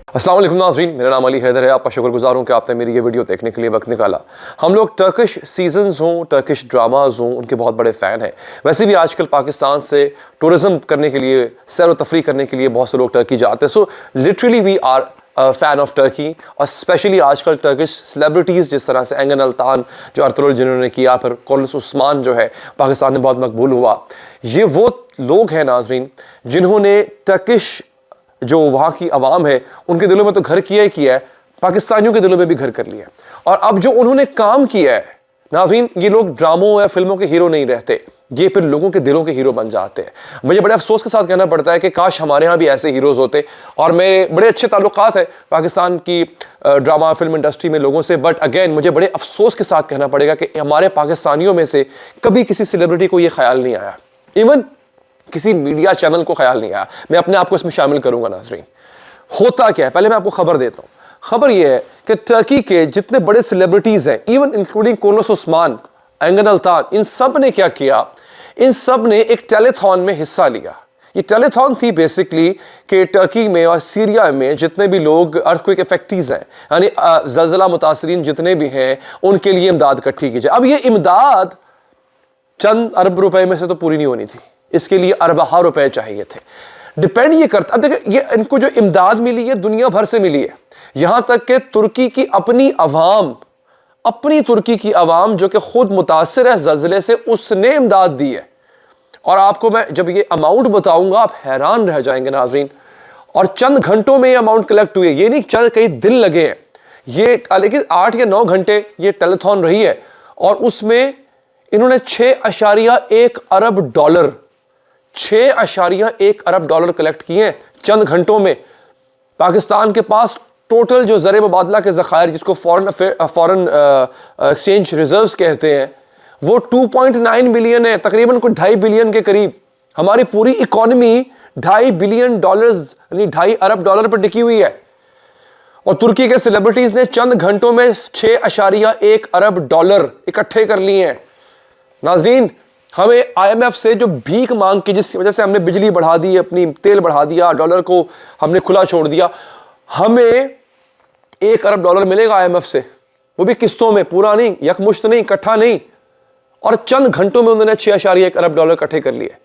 अस्सलाम वालेकुम नाज़रीन, मेरा नाम अली हैदर है। आपका शुक्रगुजार हूँ कि आपने मेरी ये वीडियो देखने के लिए वक्त निकाला। हम लोग टर्किश सीजन्स हों, टर्किश ड्रामाज हों, उनके बहुत बड़े फ़ैन हैं। वैसे भी आजकल पाकिस्तान से टूरिज़म करने के लिए, सैर व तफरी करने के लिए बहुत से लोग टर्की जाते हैं। So literally we are fan of Turkey, और स्पेशली आजकल टर्किश सेलिब्रिटीज़ जिस तरह से एंगन अल्तान जो अर्तुगरुल जिन्होंने किया, फिर कार्लोस उस्मान जो है पाकिस्तान में बहुत मकबूल हुआ। ये वो लोग हैं नाज़रीन जिन्होंने टर्किश जो वहाँ की आवाम है उनके दिलों में तो घर किया ही किया है, पाकिस्तानियों के दिलों में भी घर कर लिया है। और अब जो उन्होंने काम किया है नाज़रीन, ये लोग ड्रामों या फिल्मों के हीरो नहीं रहते, ये फिर लोगों के दिलों के हीरो बन जाते हैं। मुझे बड़े अफसोस के साथ कहना पड़ता है कि काश हमारे यहाँ भी ऐसे हीरोज़ होते। और मेरे बड़े अच्छे ताल्लुकात है पाकिस्तान की ड्रामा फिल्म इंडस्ट्री में लोगों से, बट अगेन मुझे बड़े अफसोस के साथ कहना पड़ेगा कि हमारे पाकिस्तानियों में से कभी किसी सेलिब्रिटी को ये ख्याल नहीं आया, इवन किसी मीडिया चैनल को ख्याल नहीं आया मैं अपने आप को इसमें शामिल करूंगा। नाज़रीन, होता क्या है, पहले मैं आपको खबर देता हूं। खबर यह है कि टर्की के जितने बड़े सेलिब्रिटीज हैं, इवन इंक्लूडिंग कार्लोस उस्मान, एंगन अल्तान, इन सब ने क्या किया, इन सब ने एक टेलीथॉन में हिस्सा लिया। ये टेलीथॉन थी बेसिकली कि टर्की में और सीरिया में जितने भी लोग अर्थक्वेक इफेक्टीज हैं, यानी ज़लज़ला मुतासरीन जितने भी हैं, उनके लिए इमदाद इकट्ठी की जाए। अब ये इमदाद चंद अरब रुपए में से तो पूरी नहीं होनी थी, इसके लिए अरबा रुपए चाहिए थे। डिपेंड ये करता, अब देखिए ये इनको जो इमदाद मिली है दुनिया भर से मिली है, यहां तक कि तुर्की की अपनी अवाम, अपनी तुर्की की अवाम जो कि खुद मुतासिर है ज़लज़ले से, उसने इमदाद दी है। और आपको मैं जब ये अमाउंट बताऊंगा आप हैरान रह जाएंगे नाज़रीन। और चंद घंटों में ये अमाउंट कलेक्ट हुई है, ये नहीं चंद कई दिन लगे हैं, ये लेकिन 8 या 9 घंटे ये टेलीथॉन रही है। और उसमें इन्होंने 6.1 अरब डॉलर 6.1 अरब डॉलर कलेक्ट किए हैं चंद घंटों में। पाकिस्तान के पास टोटल जो ज़र मुबादला के ज़खायर, जिसको फॉरेन एक्सचेंज रिजर्व्स कहते हैं, वो 2.9 बिलियन है, तकरीबन कुछ 2.5 बिलियन के करीब। हमारी पूरी इकॉनमी 2.5 बिलियन डॉलर्स यानी 2.5 अरब डॉलर पर टिकी हुई है। और तुर्की के सेलिब्रिटीज ने चंद घंटों में 6.1 अरब डॉलर इकट्ठे कर लिए हैं। नाज़रीन, हमें IMF से जो भीख मांग की, जिसकी वजह से हमने बिजली बढ़ा दी, अपनी तेल बढ़ा दिया, डॉलर को हमने खुला छोड़ दिया, हमें 1 अरब डॉलर मिलेगा IMF से, वो भी किस्तों में, पूरा नहीं, यकमुश्त नहीं, इकट्ठा नहीं। और चंद घंटों में उन्होंने 6.1 अरब डॉलर इकट्ठे कर लिए।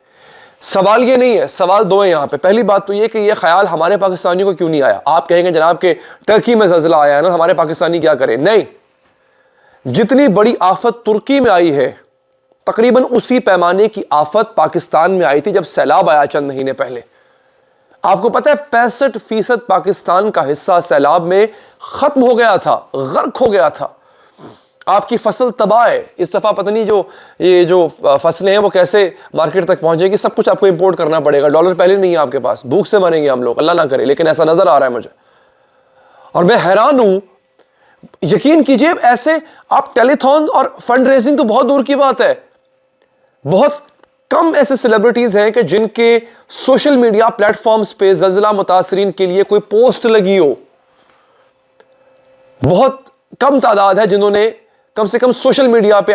सवाल ये नहीं है, सवाल दो है यहाँ पे। पहली बात तो ये कि ये ख्याल हमारे पाकिस्तानियों को क्यों नहीं आया। आप कहेंगे जनाब के टर्की में ज़लज़ला आया है ना, हमारे पाकिस्तानी क्या करें। नहीं, जितनी बड़ी आफत तुर्की में आई है, तकरीबन उसी पैमाने की आफत पाकिस्तान में आई थी जब सैलाब आया चंद महीने पहले। आपको पता है 65% पाकिस्तान का हिस्सा सैलाब में खत्म हो गया था, गर्क हो गया था। आपकी फसल तबाह है। इस दफा पता नहीं ये जो फसलें हैं वो कैसे मार्केट तक पहुंचेगी, सब कुछ आपको इंपोर्ट करना पड़ेगा। डॉलर पहले नहीं है आपके पास, भूख से मरेंगे हम लोग, अल्लाह ना करे, लेकिन ऐसा नजर आ रहा है मुझे। और मैं हैरान हूं, यकीन कीजिए, ऐसे आप टेलीथॉन और फंड रेजिंग तो बहुत दूर की बात है, बहुत कम ऐसे सेलिब्रिटीज हैं कि जिनके सोशल मीडिया प्लेटफॉर्म्स पे ज़लज़ला मुतासरीन के लिए कोई पोस्ट लगी हो। बहुत कम तादाद है जिन्होंने कम से कम सोशल मीडिया पे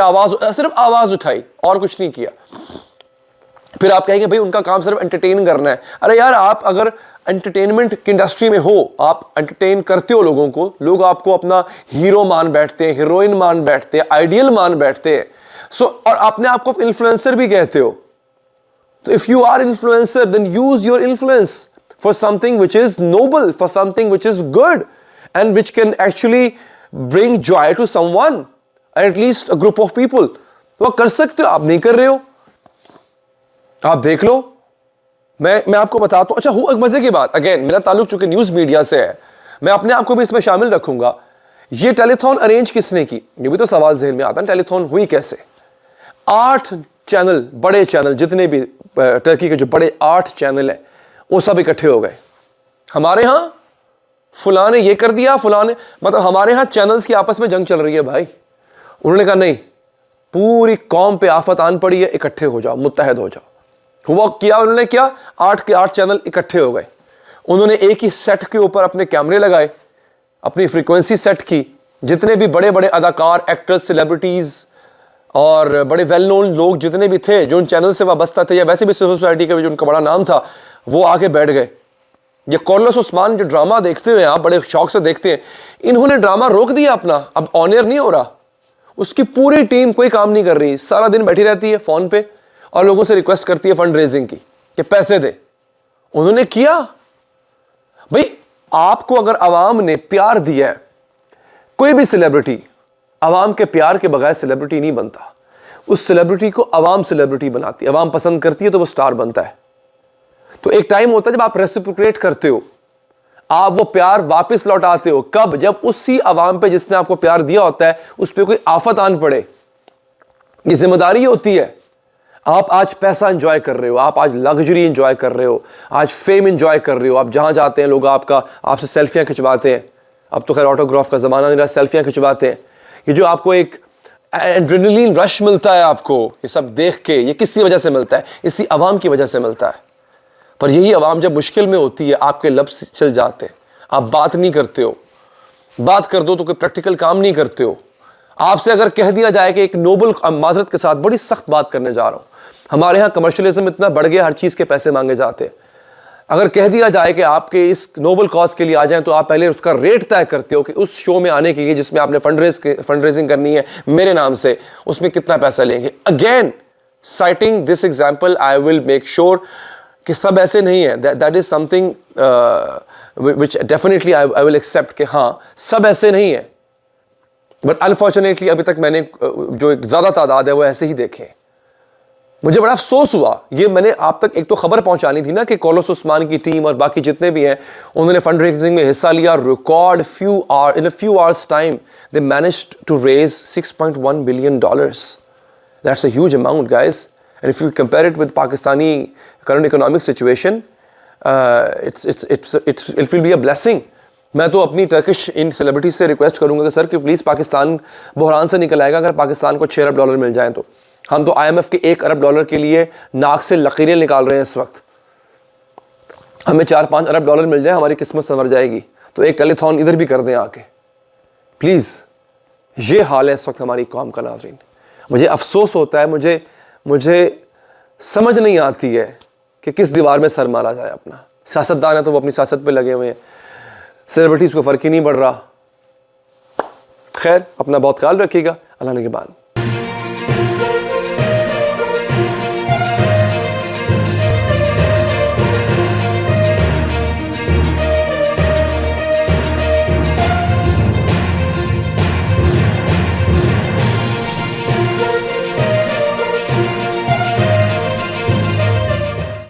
सिर्फ आवाज उठाई और कुछ नहीं किया। फिर आप कहेंगे भाई उनका काम सिर्फ एंटरटेन करना है। अरे यार, आप अगर एंटरटेनमेंट की इंडस्ट्री में हो, आप एंटरटेन करते हो लोगों को, लोग आपको अपना हीरो मान बैठते हैं, हीरोइन मान बैठते हैं, आइडियल मान बैठते हैं। और अपने आप को इन्फ्लुएंसर भी कहते हो। तो if you are influencer, then use your influence for something which is noble, for something which is good and which can actually bring joy to someone, at least a group of people. तो आप कर सकते हो, आप नहीं कर रहे हो, आप देख लो। मैं आपको बताता हूं। अच्छा, हो एक मजे की बात, अगेन मेरा ताल्लुक चूंकि न्यूज मीडिया से है, मैं अपने आप को भी इसमें शामिल रखूंगा। ये टेलीथॉन अरेंज किसने की, ये भी तो सवाल ज़हन में आता है। टेलीथॉन हुई कैसे? 8 चैनल, बड़े चैनल जितने भी टर्की के जो बड़े 8 चैनल है, वो सब इकट्ठे हो गए। हमारे यहां फलां ने ये कर दिया, फलां ने, मतलब हमारे यहां चैनल्स की आपस में जंग चल रही है भाई। उन्होंने कहा नहीं, पूरी कौम पे आफत आन पड़ी है, इकट्ठे हो जाओ, मुत्तहद हो जाओ। हुआ किया उन्होंने, क्या 8 के 8 चैनल इकट्ठे हो गए। उन्होंने एक ही सेट के ऊपर अपने कैमरे लगाए, अपनी फ्रीक्वेंसी सेट की। जितने भी बड़े बड़े अदाकार, एक्टर्स, सेलिब्रिटीज और बड़े वेल नोन लोग जितने भी थे जो उन चैनल से वाबस्ता थे या वैसे भी सिविल सोसाइटी का जो उनका बड़ा नाम था, वो आके बैठ गए। یہ کارلوس عثمان جو ڈرامہ دیکھتے ہوئے آپ بڑے شوق سے دیکھتے ہیں, انہوں نے ڈرامہ روک دیا اپنا, اب آن ایئر نہیں ہو رہا. اس کی پوری ٹیم کوئی کام نہیں کر رہی, سارا دن بیٹھی رہتی ہے فون پہ اور لوگوں سے ریکویسٹ کرتی ہے فنڈ ریزنگ کی کہ پیسے دے. انہوں نے کیا. بھئی آپ کو اگر عوام نے پیار دیا ہے, کوئی بھی سیلیبریٹی عوام کے پیار کے بغیر سیلیبریٹی نہیں بنتا. اس سیلیبریٹی کو عوام سیلیبریٹی بناتی ہے, عوام پسند کرتی ہے تو وہ سٹار بنتا ہے. تو ایک ٹائم ہوتا ہے جب آپ ریسیپروکیٹ کرتے ہو, آپ وہ پیار واپس لوٹاتے ہو. کب؟ جب اسی عوام پہ جس نے آپ کو پیار دیا ہوتا ہے اس پہ کوئی آفت آن پڑے. یہ ذمہ داری ہوتی ہے. آپ آج پیسہ انجوائے کر رہے ہو, آپ آج لگژری انجوائے کر رہے ہو, آج فیم انجوائے کر رہے ہو, آپ جہاں جاتے ہیں لوگ آپ سے سیلفیاں کھنچواتے ہیں. اب تو خیر آٹوگراف کا زمانہ نہیں رہا, سیلفیاں کھنچواتے ہیں. یہ جو آپ کو ایک ایڈرینلین رش ملتا ہے آپ کو یہ سب دیکھ کے, یہ کس کی وجہ سے ملتا ہے؟ اسی عوام کی وجہ سے ملتا ہے. پر یہی عوام جب مشکل میں ہوتی ہے آپ کے لفظ چل جاتے ہیں, آپ بات نہیں کرتے ہو. بات کر دو تو کوئی پریکٹیکل کام نہیں کرتے ہو. آپ سے اگر کہہ دیا جائے کہ ایک نوبل, معذرت کے ساتھ بڑی سخت بات کرنے جا رہا ہوں, ہمارے ہاں کمرشلزم اتنا بڑھ گیا, ہر چیز کے پیسے مانگے جاتے ہیں. اگر کہہ دیا جائے کہ آپ کے اس نوبل کاز کے لیے آ جائیں تو آپ پہلے اس کا ریٹ طے کرتے ہو کہ اس شو میں آنے کے لیے جس میں آپ نے فنڈ ریزنگ کرنی ہے میرے نام سے, اس میں کتنا پیسہ لیں گے. Again sighting this example I will make sure کہ سب ایسے نہیں ہے. That is some thing which definitely I will accept کہ ہاں سب ایسے نہیں ہے. بٹ انفارچونیٹلی ابھی تک میں نے جو ایک زیادہ تعداد ہے وہ ایسے ہی دیکھے. مجھے بڑا افسوس ہوا. یہ میں نے آپ تک ایک تو خبر پہنچانی تھی نا کہ کارلوس عثمان کی ٹیم اور باقی جتنے بھی ہیں انہوں نے فنڈ ریزنگ میں حصہ لیا. Record in a few hours time they managed to raise $6.1 billion. That's a huge amount, guys. And if you compare it with Pakistani current economic situation, it will be a blessing. میں تو اپنی Turkish ان celebrity سے request کروں گا کہ سر کہ please Pakistan بحران سے نکل آئے گا اگر پاکستان کو $6 ارب مل جائیں تو. ہم تو IMF کے $1 ارب کے لیے ناک سے لکیریں نکال رہے ہیں اس وقت. ہمیں $4-5 ارب مل جائے ہماری قسمت سنور جائے گی. تو ایک ٹیلی تھون ادھر بھی کر دیں آ کے پلیز. یہ حال ہے اس وقت ہماری قوم کا. ناظرین مجھے افسوس ہوتا ہے, مجھے سمجھ نہیں آتی ہے کہ کس دیوار میں سر مارا جائے اپنا. سیاستدان ہیں تو وہ اپنی سیاست پہ لگے ہوئے ہیں, سیلیبریٹیز کو فرق ہی نہیں پڑ رہا. خیر اپنا بہت خیال رکھیے گا. اللہ نگہبان.